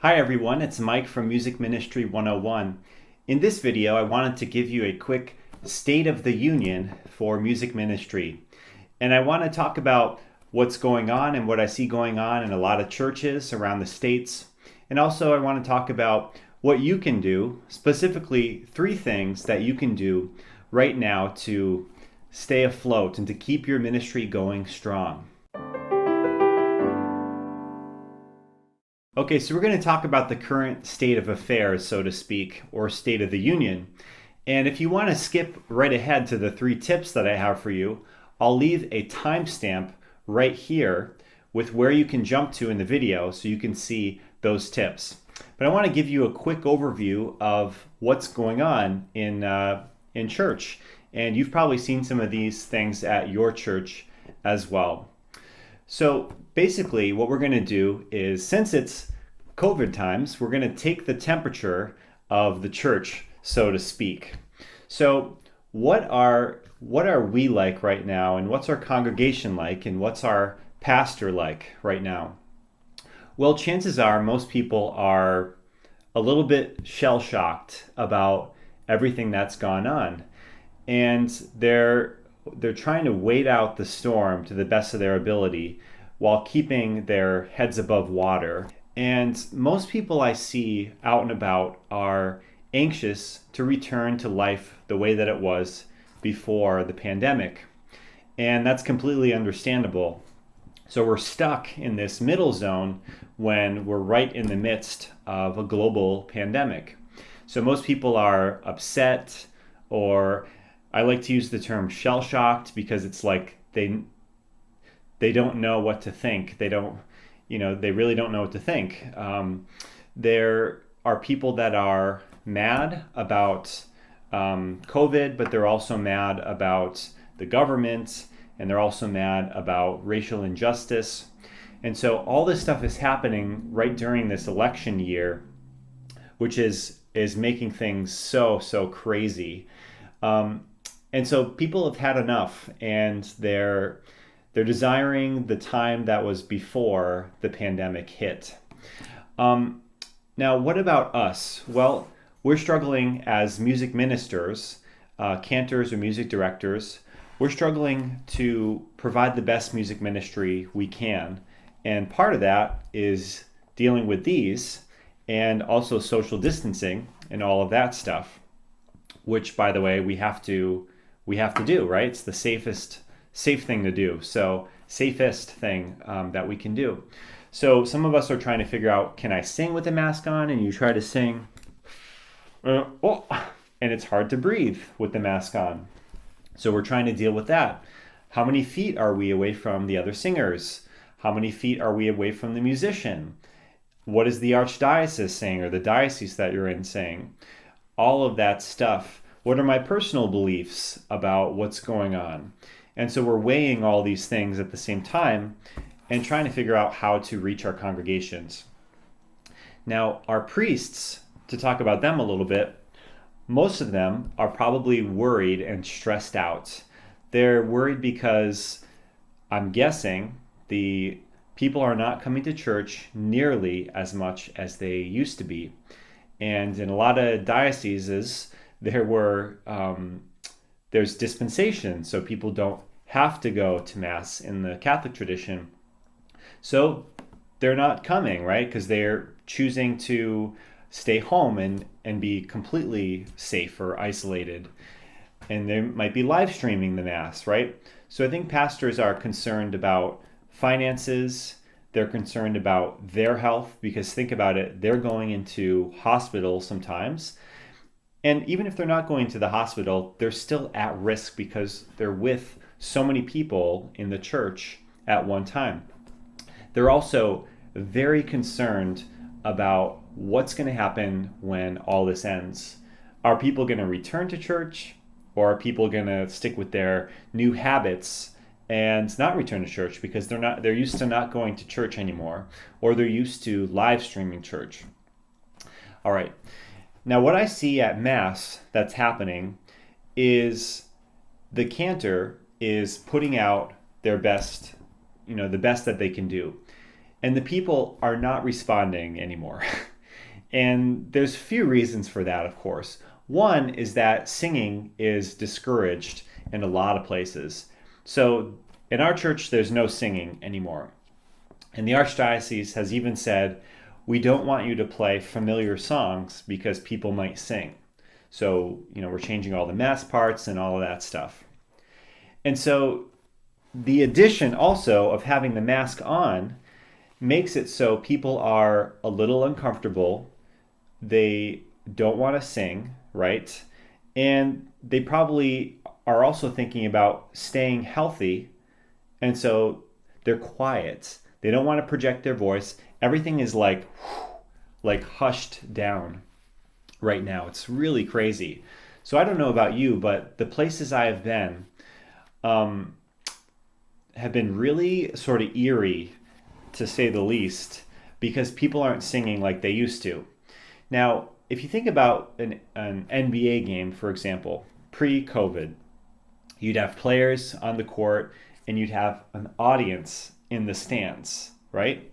Hi everyone, it's Mike from Music Ministry 101. In this video, I wanted to give you a quick State of the Union for music ministry. And I want to talk about what's going on and what I see going on in a lot of churches around the states. And also I want to talk about what you can do, specifically 3 things that you can do right now to stay afloat and to keep your ministry going strong. Okay, so we're going to talk about the current state of affairs, so to speak, or State of the Union. And if you want to skip right ahead to the 3 tips that I have for you, I'll leave a timestamp right here with where you can jump to in the video so you can see those tips. But I want to give you a quick overview of what's going on in church. And you've probably seen some of these things at your church as well. So basically what we're going to do is, since it's COVID times, we're going to take the temperature of the church, so to speak. So what are we like right now, and what's our congregation like, and what's our pastor like right now? Well, chances are most people are a little bit shell-shocked about everything that's gone on. And they're trying to wait out the storm to the best of their ability while keeping their heads above water. And most people I see out and about are anxious to return to life the way that it was before the pandemic. And that's completely understandable. So we're stuck in this middle zone when we're right in the midst of a global pandemic. So most people are upset, or I like to use the term shell-shocked, because it's like they don't know what to think. They really don't know what to think. There are people that are mad about COVID, but they're also mad about the government, and they're also mad about racial injustice. And so all this stuff is happening right during this election year, which is making things so crazy. And so people have had enough, and they're desiring the time that was before the pandemic hit. Now, what about us? Well, we're struggling as music ministers, cantors or music directors. We're struggling to provide the best music ministry we can. And part of that is dealing with these, and also social distancing and all of that stuff, which, by the way, we have to do, right? It's the safe thing to do. So safest thing that we can do. So some of us are trying to figure out, can I sing with a mask on? And you try to sing, and it's hard to breathe with the mask on. So we're trying to deal with that. How many feet are we away from the other singers? How many feet are we away from the musician? What is the archdiocese saying, or the diocese that you're in saying? All of that stuff. What are my personal beliefs about what's going on? And so we're weighing all these things at the same time and trying to figure out how to reach our congregations. Now, our priests, to talk about them a little bit, most of them are probably worried and stressed out. They're worried because, I'm guessing, the people are not coming to church nearly as much as they used to be. And in a lot of dioceses, there's dispensation, so people don't have to go to Mass in the Catholic tradition. So they're not coming, right? Because they're choosing to stay home and be completely safe or isolated. And they might be live streaming the Mass, right? So I think pastors are concerned about finances. They're concerned about their health, because think about it, they're going into hospital sometimes. And even if they're not going to the hospital, they're still at risk because they're with so many people in the church at one time. They're also very concerned about what's going to happen when all this ends. Are people going to return to church, or are people going to stick with their new habits and not return to church because they're used to not going to church anymore, or they're used to live streaming church? All right. Now, what I see at Mass that's happening is the cantor is putting out their best, the best that they can do. And the people are not responding anymore. And there's few reasons for that, of course. One is that singing is discouraged in a lot of places. So in our church, there's no singing anymore. And the Archdiocese has even said, we don't want you to play familiar songs because people might sing. So, we're changing all the mass parts and all of that stuff. And so the addition also of having the mask on makes it so people are a little uncomfortable. They don't want to sing, right? And they probably are also thinking about staying healthy. And so they're quiet. They don't want to project their voice. Everything is like hushed down right now. It's really crazy. So I don't know about you, but the places I have been have been really sort of eerie, to say the least, because people aren't singing like they used to. Now, if you think about an NBA game, for example, pre-COVID, you'd have players on the court and you'd have an audience in the stands, right?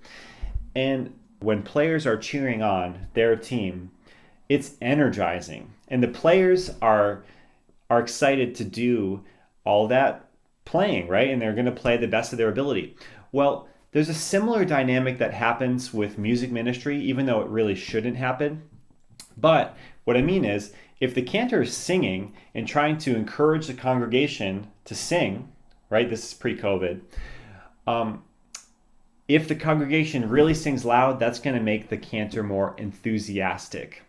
And when players are cheering on their team, it's energizing. And the players are excited to do all that playing, right? And they're going to play the best of their ability. Well, there's a similar dynamic that happens with music ministry, even though it really shouldn't happen. But what I mean is, if the cantor is singing and trying to encourage the congregation to sing, right? This is pre-COVID. If the congregation really sings loud, that's going to make the cantor more enthusiastic.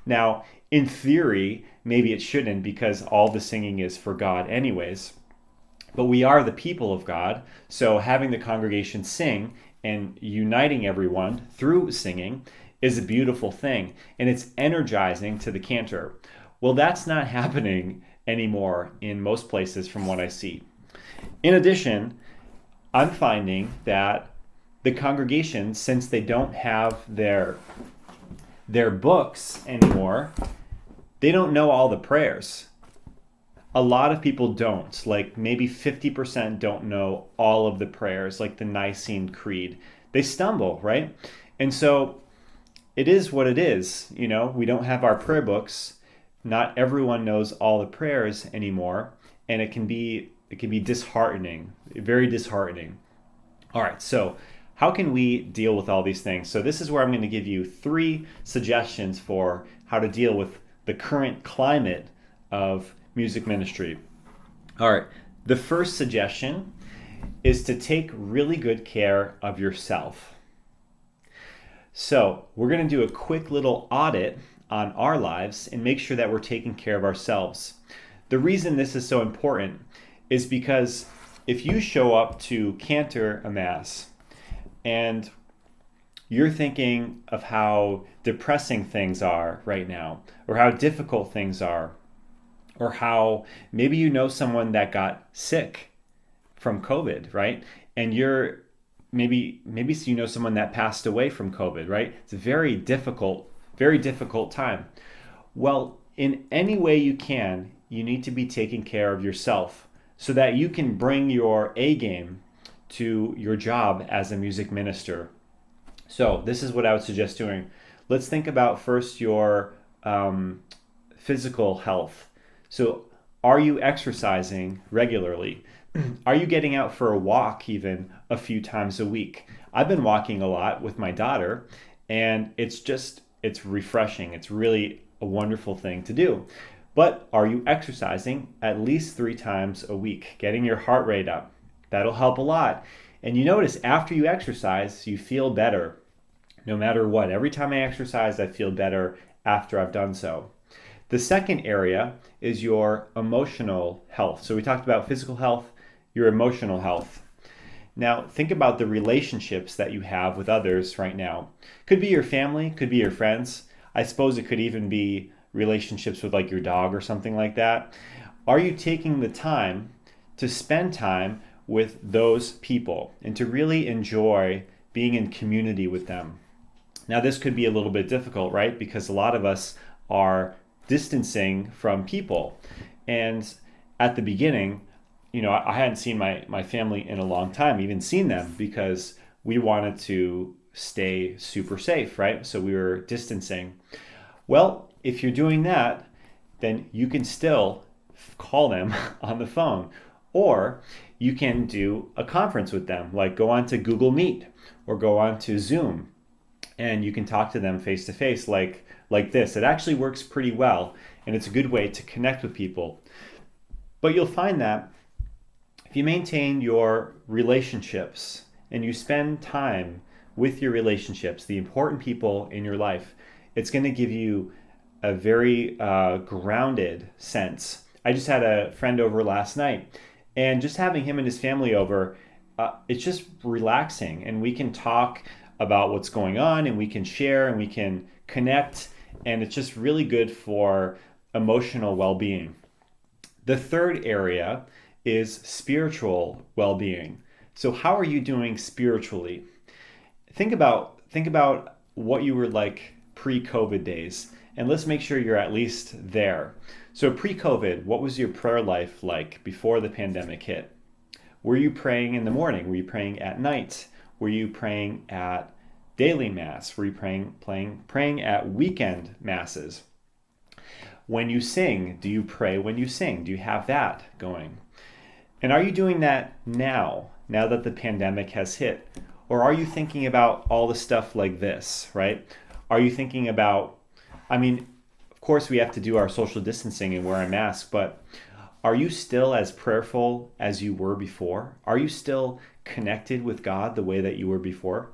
Now, in theory, maybe it shouldn't, because all the singing is for God anyways. But we are the people of God, so having the congregation sing and uniting everyone through singing is a beautiful thing, and it's energizing to the cantor. Well, that's not happening anymore in most places from what I see. In addition, I'm finding that the congregation, since they don't have their books anymore, they don't know all the prayers. A lot of people don't, like maybe 50% don't know all of the prayers, like the Nicene Creed. They stumble, right? And so it is what it is. We don't have our prayer books. Not everyone knows all the prayers anymore, and it can be disheartening, very disheartening. All right, so how can we deal with all these things? So this is where I'm going to give you 3 suggestions for how to deal with the current climate of music ministry. All right, the first suggestion is to take really good care of yourself. So we're going to do a quick little audit on our lives and make sure that we're taking care of ourselves. The reason this is so important is because if you show up to cantor a mass and you're thinking of how depressing things are right now, or how difficult things are, or how maybe you know someone that got sick from COVID, right? And maybe you know someone that passed away from COVID, right? It's a very difficult time. Well, in any way you can, you need to be taking care of yourself so that you can bring your A game to your job as a music minister. So this is what I would suggest doing. Let's think about first your physical health. So are you exercising regularly? Are you getting out for a walk even a few times a week? I've been walking a lot with my daughter, and it's refreshing. It's really a wonderful thing to do. But are you exercising at least 3 times a week, getting your heart rate up? That'll help a lot. And you notice after you exercise, you feel better. No matter what. Every time I exercise, I feel better after I've done so. The second area is your emotional health. So we talked about physical health, your emotional health. Now, think about the relationships that you have with others right now. Could be your family, could be your friends. I suppose it could even be relationships with like your dog or something like that. Are you taking the time to spend time with those people and to really enjoy being in community with them? Now, this could be a little bit difficult, right? Because a lot of us are distancing from people. And at the beginning, I hadn't seen my family in a long time, even seen them, because we wanted to stay super safe, right? So we were distancing. Well, if you're doing that, then you can still call them on the phone, or you can do a conference with them, like go on to Google Meet or go on to Zoom, and you can talk to them face to face like this. It actually works pretty well, and it's a good way to connect with people. But you'll find that if you maintain your relationships and you spend time with your relationships, the important people in your life, it's going to give you a very grounded sense. I just had a friend over last night, and just having him and his family over, it's just relaxing, and we can talk about what's going on, and we can share, and we can connect, and it's just really good for emotional well-being. The third area is spiritual well-being. So how are you doing spiritually? Think about what you were like pre-COVID days, and let's make sure you're at least there. So pre-COVID, what was your prayer life like before the pandemic hit? Were you praying in the morning? Were you praying at night? Were you praying at daily mass? Were you praying at weekend masses? When you sing, do you pray when you sing? Do you have that going? And are you doing that now that the pandemic has hit? Or are you thinking about all the stuff like this, right? Are you thinking about, of course we have to do our social distancing and wear a mask, but are you still as prayerful as you were before? Are you still connected with God the way that you were before?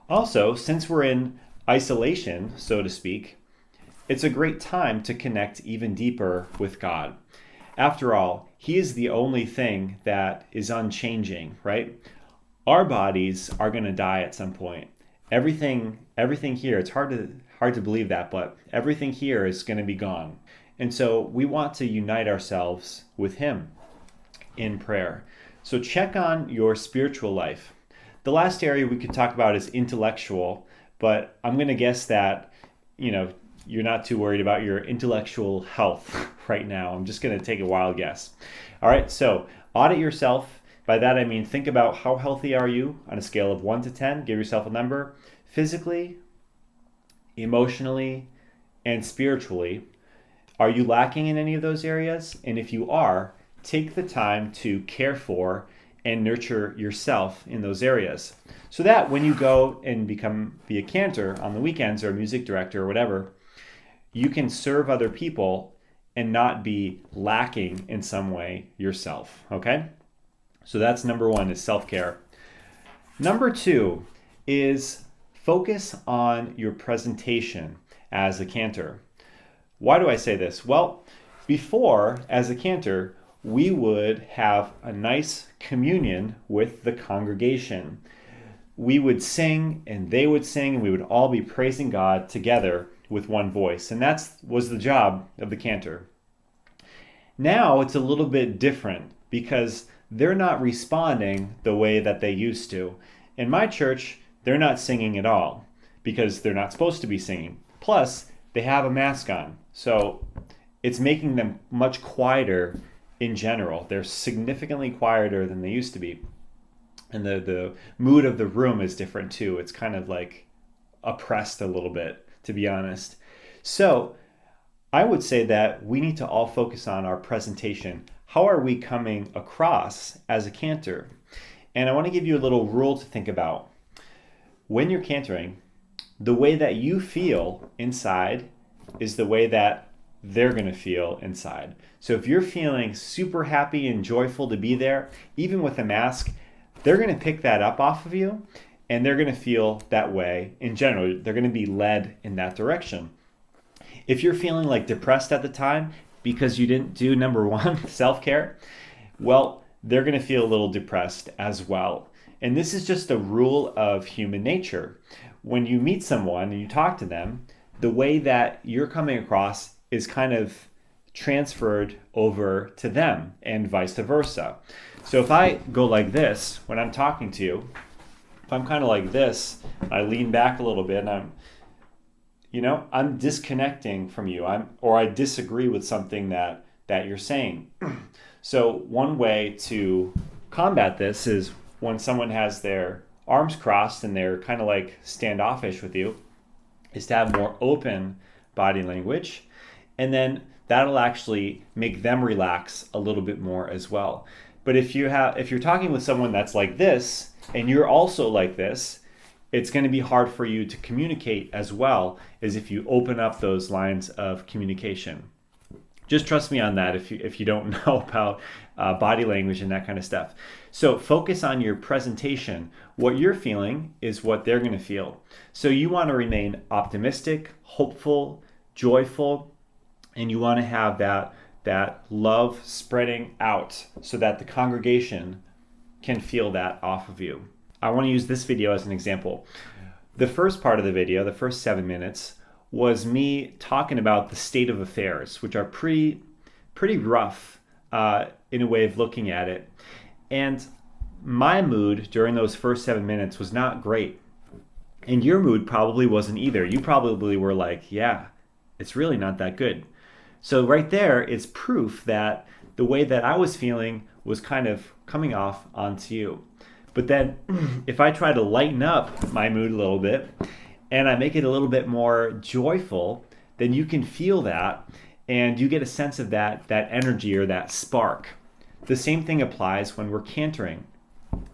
Also, since we're in isolation, so to speak, it's a great time to connect even deeper with God. After all, He is the only thing that is unchanging, right? Our bodies are going to die at some point. Everything here, it's hard to believe that, but everything here is going to be gone. And so we want to unite ourselves with Him in prayer. So check on your spiritual life. The last area we could talk about is intellectual, but I'm going to guess that, you're not too worried about your intellectual health right now. I'm just going to take a wild guess. All right, so audit yourself. By that I mean think about how healthy are you on a scale of 1 to 10. Give yourself a number. Physically, emotionally, and spiritually. Are you lacking in any of those areas? And if you are, take the time to care for and nurture yourself in those areas. So that when you go and be a cantor on the weekends or a music director or whatever, you can serve other people and not be lacking in some way yourself, okay? So that's number 1 is self-care. Number 2 is focus on your presentation as a cantor. Why do I say this? Well, before, as a cantor, we would have a nice communion with the congregation. We would sing and they would sing and we would all be praising God together with one voice. And that was the job of the cantor. Now it's a little bit different because they're not responding the way that they used to. In my church, they're not singing at all because they're not supposed to be singing. Plus, they have a mask on. So it's making them much quieter in general. They're significantly quieter than they used to be. And the mood of the room is different too. It's kind of like oppressed a little bit, to be honest. So I would say that we need to all focus on our presentation. How are we coming across as a cantor? And I want to give you a little rule to think about. When you're cantering, the way that you feel inside is the way that they're going to feel inside. So if you're feeling super happy and joyful to be there, even with a mask, they're going to pick that up off of you and they're going to feel that way in general. They're going to be led in that direction. If you're feeling like depressed at the time because you didn't do number 1, self-care, well, they're going to feel a little depressed as well. And this is just a rule of human nature. When you meet someone and you talk to them, the way that you're coming across is kind of transferred over to them and vice versa. So if I go like this when I'm talking to you, if I'm kind of like this, I lean back a little bit and I'm disconnecting from you. I disagree with something that you're saying. So one way to combat this is when someone has their arms crossed and they're kind of like standoffish with you, is to have more open body language. And then that'll actually make them relax a little bit more as well. But if you're talking with someone that's like this and you're also like this, it's going to be hard for you to communicate as well as if you open up those lines of communication. Just trust me on that if you don't know about body language and that kind of stuff. So focus on your presentation. What you're feeling is what they're going to feel. So you want to remain optimistic, hopeful, joyful, and you want to have that love spreading out so that the congregation can feel that off of you. I want to use this video as an example. The first part of the video, the first 7 minutes, was me talking about the state of affairs, which are pretty rough in a way of looking at it. And my mood during those first 7 minutes was not great. And your mood probably wasn't either. You probably were like, yeah, it's really not that good. So right there, it's proof that the way that I was feeling was kind of coming off onto you. But then if I try to lighten up my mood a little bit and I make it a little bit more joyful, then you can feel that and you get a sense of that energy or that spark. The same thing applies when we're cantering.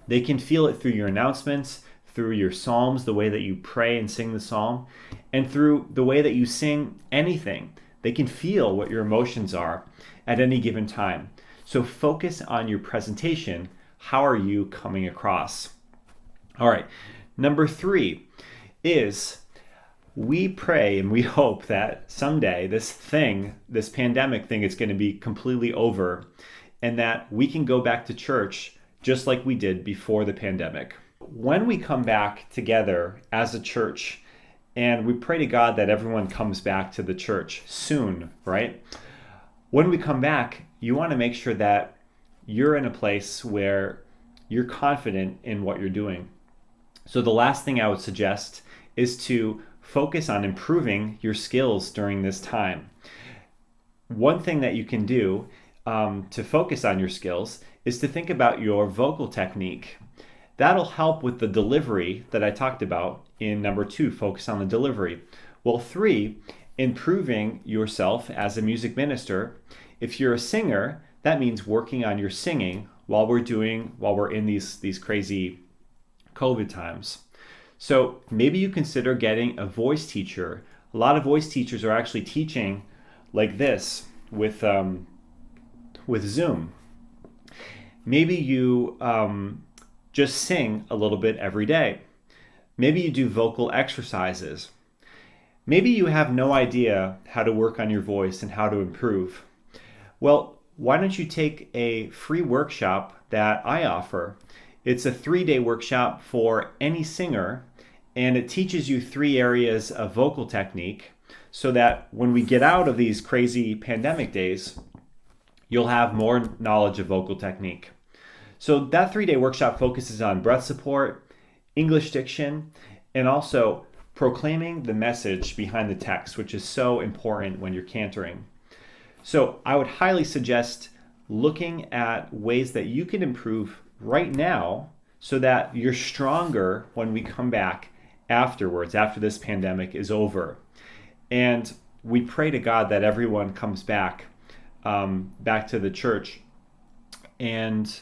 They can feel it through your announcements, through your psalms, the way that you pray and sing the psalm, and through the way that you sing anything. They can feel what your emotions are at any given time. So focus on your presentation. How are you coming across? All right. Number 3 is we pray and we hope that someday this pandemic thing is going to be completely over and that we can go back to church just like we did before the pandemic. When we come back together as a church, and we pray to God that everyone comes back to the church soon, right? When we come back, you want to make sure that you're in a place where you're confident in what you're doing. So the last thing I would suggest is to focus on improving your skills during this time. One thing that you can do to focus on your skills is to think about your vocal technique. That'll help with the delivery that I talked about in number 2, focus on the delivery. Well, 3, improving yourself as a music minister. If you're a singer, that means working on your singing while we're in these crazy COVID times. So maybe you consider getting a voice teacher. A lot of voice teachers are actually teaching like this with Zoom. Maybe you just sing a little bit every day. Maybe you do vocal exercises. Maybe you have no idea how to work on your voice and how to improve. Well, why don't you take a free workshop that I offer? It's a 3-day workshop for any singer, and it teaches you 3 areas of vocal technique so that when we get out of these crazy pandemic days, you'll have more knowledge of vocal technique. So that 3-day workshop focuses on breath support, English diction, and also proclaiming the message behind the text, which is so important when you're cantering. So I would highly suggest looking at ways that you can improve right now so that you're stronger when we come back afterwards, after this pandemic is over. And we pray to God that everyone comes back to the church. And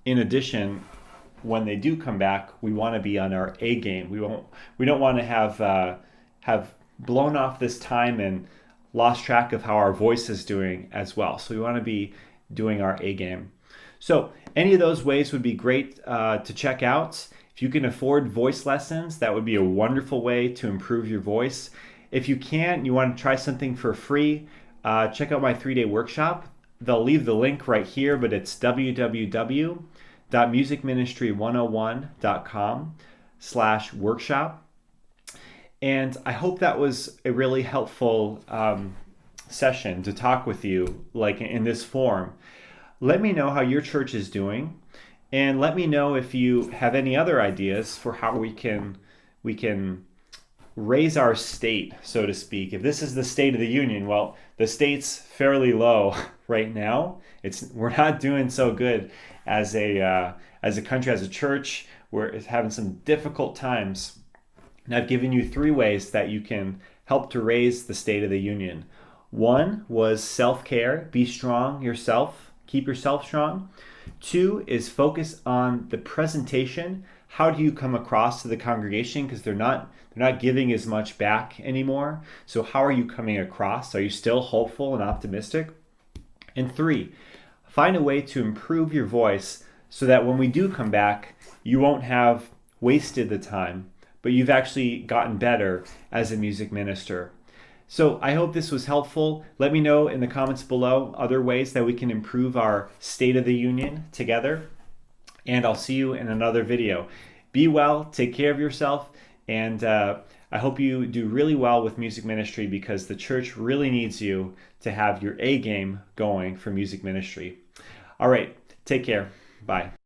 in addition, when they do come back, we want to be on our A game. We don't want to have blown off this time and lost track of how our voice is doing as well. So we want to be doing our A game. So any of those ways would be great to check out. If you can afford voice lessons, that would be a wonderful way to improve your voice. If you can't, you want to try something for free, check out my 3-day workshop. They'll leave the link right here, but it's www.musicministry101.com/workshop. And I hope that was a really helpful session to talk with you like in this form. Let me know how your church is doing, and let me know if you have any other ideas for how we can raise our state, so to speak. If this is the State of the Union, well, the state's fairly low right now. We're not doing so good as a country, as a church. is having some difficult times. And I've given you 3 ways that you can help to raise the State of the Union. One was self-care, be strong yourself, keep yourself strong. 2 is focus on the presentation. How do you come across to the congregation? Because they're not giving as much back anymore. So how are you coming across? Are you still hopeful and optimistic? And 3, find a way to improve your voice so that when we do come back, you won't have wasted the time, but you've actually gotten better as a music minister. So I hope this was helpful. Let me know in the comments below other ways that we can improve our State of the Union together. And I'll see you in another video. Be well, take care of yourself, and I hope you do really well with music ministry, because the church really needs you to have your A game going for music ministry. All right, take care. Bye.